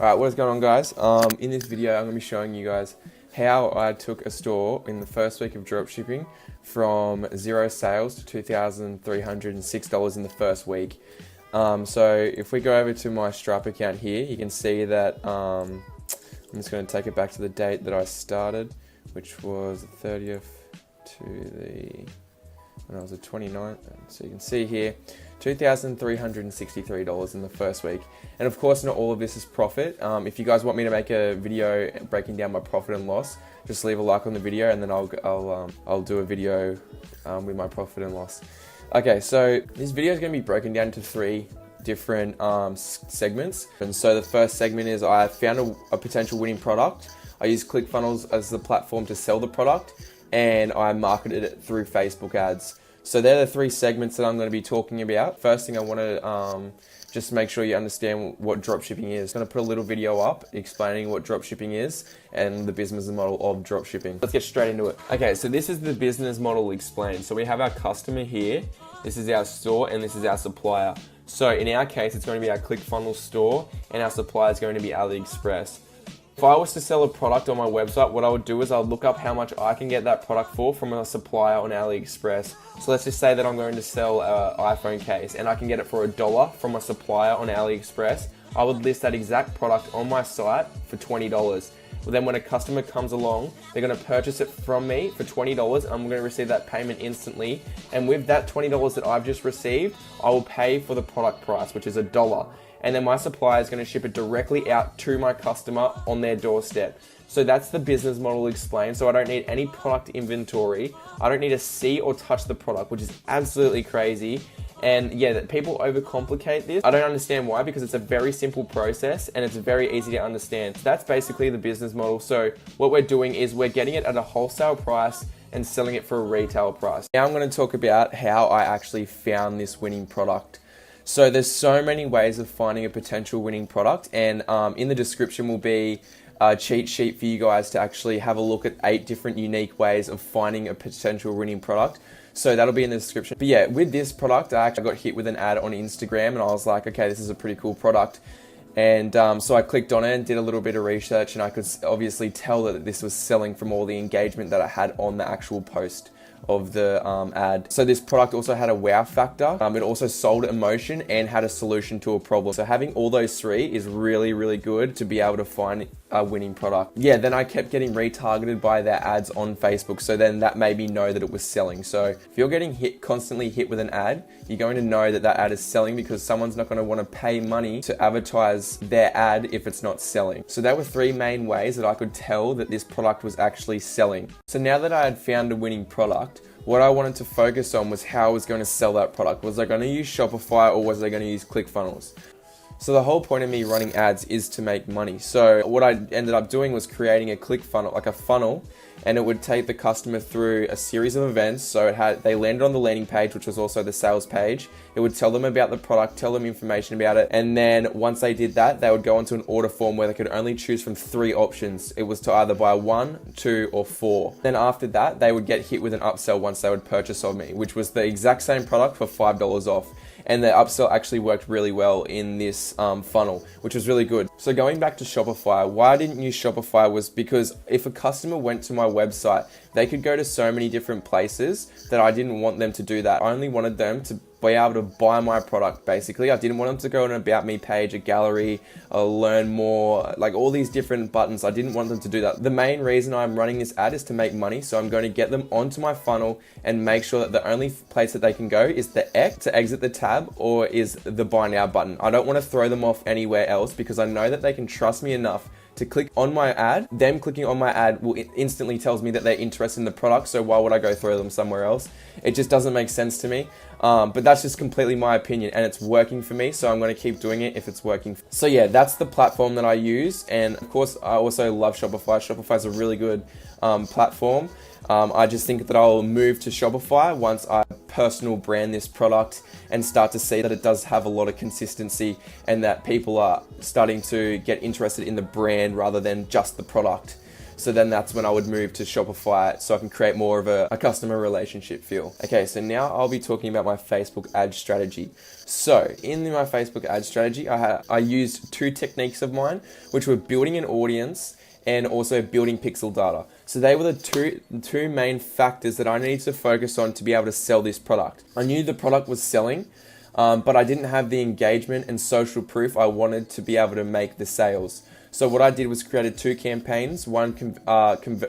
Alright, what is going on, guys? In this video I'm going to be showing you guys how I took a store in the first week of dropshipping from 0 sales to $2,306 in the first week. So if we go over to my Stripe account here, you can see that I'm just going to take it back to the date that I started, which was the 30th when I was the 29th. So you can see here, $2,363 in the first week. And of course, not all of this is profit. If you guys want me to make a video breaking down my profit and loss, just leave a like on the video, and then I'll do a video with my profit and loss. Okay, so this video is going to be broken down into 3 different segments. And so the first segment is I found a potential winning product. I used ClickFunnels as the platform to sell the product, and I marketed it through Facebook ads. So they're the 3 segments that I'm going to be talking about. First thing I want to just make sure you understand what dropshipping is. I'm going to put a little video up explaining what dropshipping is and the business model of dropshipping. Let's get straight into it. Okay, so this is the business model explained. So we have our customer here, this is our store, and this is our supplier. So in our case, it's going to be our ClickFunnels store, and our supplier is going to be AliExpress. If I was to sell a product on my website, what I would do is I'll look up how much I can get that product for from a supplier on AliExpress. So let's just say that I'm going to sell an iPhone case and I can get it for $1 from a supplier on AliExpress. I would list that exact product on my site for $20. Well, then when a customer comes along, they're going to purchase it from me for $20. I'm going to receive that payment instantly. And with that $20 that I've just received, I will pay for the product price, which is $1. And then my supplier is going to ship it directly out to my customer on their doorstep. So that's the business model explained. So I don't need any product inventory. I don't need to see or touch the product, which is absolutely crazy. And yeah, that people overcomplicate this. I don't understand why, because it's a very simple process and it's very easy to understand. So that's basically the business model. So what we're doing is we're getting it at a wholesale price and selling it for a retail price. Now I'm going to talk about how I actually found this winning product. So there's so many ways of finding a potential winning product, and in the description will be a cheat sheet for you guys to actually have a look at 8 different unique ways of finding a potential winning product. So that'll be in the description. But yeah, with this product, I actually got hit with an ad on Instagram, and I was like, okay, this is a pretty cool product. And so I clicked on it and did a little bit of research, and I could obviously tell that this was selling from all the engagement that I had on the actual post of the ad. So this product also had a wow factor. It also sold emotion and had a solution to a problem. So having all those 3 is really, really good to be able to find a winning product. Yeah, then I kept getting retargeted by their ads on Facebook. So then that made me know that it was selling. So if you're getting constantly hit with an ad, you're going to know that that ad is selling, because someone's not going to want to pay money to advertise their ad if it's not selling. So there were 3 main ways that I could tell that this product was actually selling. So now that I had found a winning product, what I wanted to focus on was how I was going to sell that product. Was I going to use Shopify or was I going to use ClickFunnels? So the whole point of me running ads is to make money. So what I ended up doing was creating a ClickFunnel, like a funnel, and it would take the customer through a series of events. So they landed on the landing page, which was also the sales page. It would tell them about the product, tell them information about it. And then once they did that, they would go onto an order form where they could only choose from 3 options. It was to either buy 1, 2, or 4. Then after that, they would get hit with an upsell once they would purchase of me, which was the exact same product for $5 off. And the upsell actually worked really well in this funnel, which was really good. So going back to Shopify, why I didn't use Shopify was because if a customer went to my website, they could go to so many different places that I didn't want them to do that. I only wanted them to be able to buy my product, basically. I didn't want them to go on an About Me page, a gallery, learn more, like all these different buttons. I didn't want them to do that. The main reason I'm running this ad is to make money. So I'm going to get them onto my funnel and make sure that the only place that they can go is the X to exit the tab, or is the buy now button. I don't want to throw them off anywhere else, because I know that they can trust me enough to click on my ad. Them clicking on my ad will instantly tells me that they're interested in the product. So why would I go throw them somewhere else? It just doesn't make sense to me. But that's just completely my opinion, and it's working for me. So I'm going to keep doing it if it's working. So yeah, that's the platform that I use. And of course, I also love Shopify. Shopify is a really good platform. I just think that I'll move to Shopify once I personal brand this product and start to see that it does have a lot of consistency, and that people are starting to get interested in the brand rather than just the product. So then that's when I would move to Shopify so I can create more of a customer relationship feel. Okay, so now I'll be talking about my Facebook ad strategy. So in my Facebook ad strategy, I used two techniques of mine, which were building an audience and also building pixel data. So they were the two main factors that I needed to focus on to be able to sell this product. I knew the product was selling, but I didn't have the engagement and social proof I wanted to be able to make the sales. So what I did was created two campaigns, one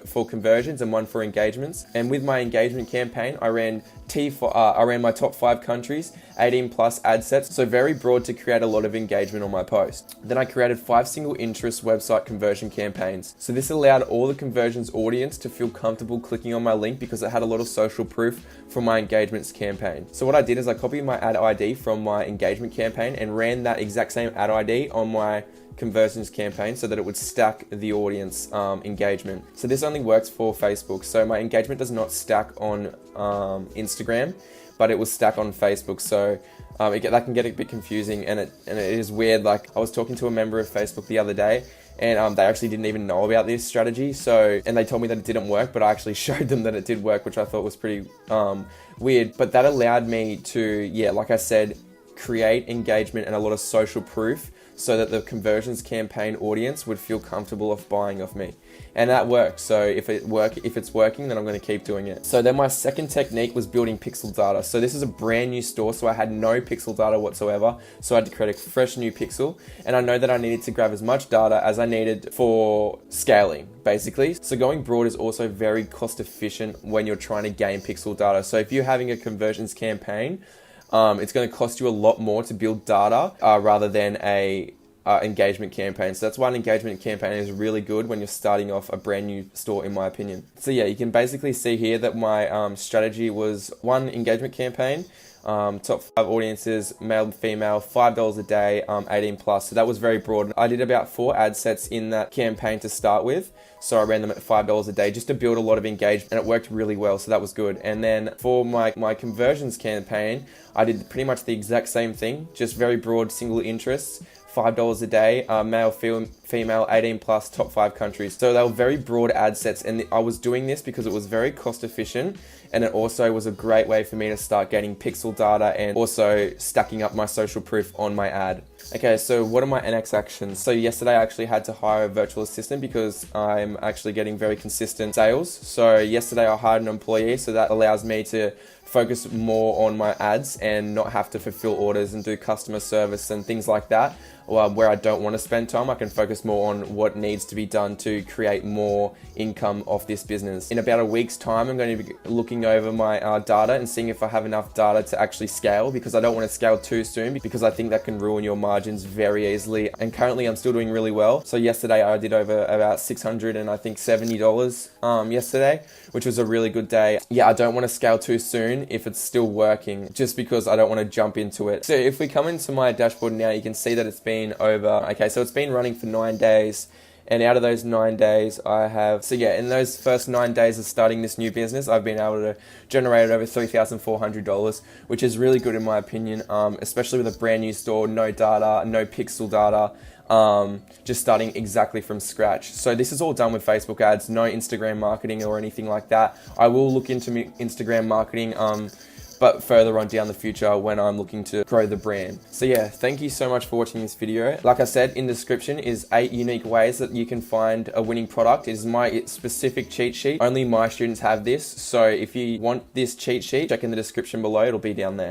for conversions and one for engagements. And with my engagement campaign, I ran my top 5 countries, 18 plus ad sets, so very broad to create a lot of engagement on my post. Then I created 5 single interest website conversion campaigns. So this allowed all the conversions audience to feel comfortable clicking on my link because it had a lot of social proof from my engagements campaign. So what I did is I copied my ad ID from my engagement campaign and ran that exact same ad ID on my conversions campaign so that it would stack the audience engagement. So this only works for Facebook. So my engagement does not stack on Instagram, but it will stack on Facebook. So that can get a bit confusing, and it is weird. Like, I was talking to a member of Facebook the other day, and they actually didn't even know about this strategy. And they told me that it didn't work, but I actually showed them that it did work, which I thought was pretty weird. But that allowed me to, like I said, create engagement and a lot of social proof so that the conversions campaign audience would feel comfortable of buying off me. And that worked. So if it's working, then I'm going to keep doing it. So then my second technique was building pixel data. So this is a brand new store, so I had no pixel data whatsoever. So I had to create a fresh new pixel. And I know that I needed to grab as much data as I needed for scaling, basically. So going broad is also very cost efficient when you're trying to gain pixel data. So if you're having a conversions campaign, it's going to cost you a lot more to build data rather than a engagement campaign. So that's why an engagement campaign is really good when you're starting off a brand new store, in my opinion. So you can basically see here that my strategy was one engagement campaign, top 5 audiences, male and female, $5 a day, 18 plus. So that was very broad. I did about 4 ad sets in that campaign to start with. So I ran them at $5 a day just to build a lot of engagement, and it worked really well. So that was good. And then for my conversions campaign, I did pretty much the exact same thing, just very broad single interests, $5 a day, male, female, 18 plus, top 5 countries. So they were very broad ad sets, and I was doing this because it was very cost efficient, and it also was a great way for me to start getting pixel data and also stacking up my social proof on my ad. Okay, so what are my NX actions? So yesterday I actually had to hire a virtual assistant because I'm actually getting very consistent sales. So yesterday I hired an employee, so that allows me to focus more on my ads and not have to fulfill orders and do customer service and things like that. Where I don't want to spend time, I can focus more on what needs to be done to create more income off this business. In about a week's time, I'm going to be looking over my data and seeing if I have enough data to actually scale, because I don't want to scale too soon because I think that can ruin your margins very easily. And currently I'm still doing really well. So yesterday I did over about $670 yesterday, which was a really good day. I don't want to scale too soon if it's still working, just because I don't want to jump into it. So if we come into my dashboard now, you can see that it's been so it's been running for 9 days, and out of those 9 days I have, in those first 9 days of starting this new business, I've been able to generate over $3,400, which is really good in my opinion, especially with a brand new store, no data, no pixel data, just starting exactly from scratch. So this is all done with Facebook ads, no Instagram marketing or anything like that. I will look into Instagram marketing, but further on down the future when I'm looking to grow the brand. So thank you so much for watching this video. Like I said, in the description is 8 unique ways that you can find a winning product. It is my specific cheat sheet. Only my students have this. So if you want this cheat sheet, check in the description below. It'll be down there.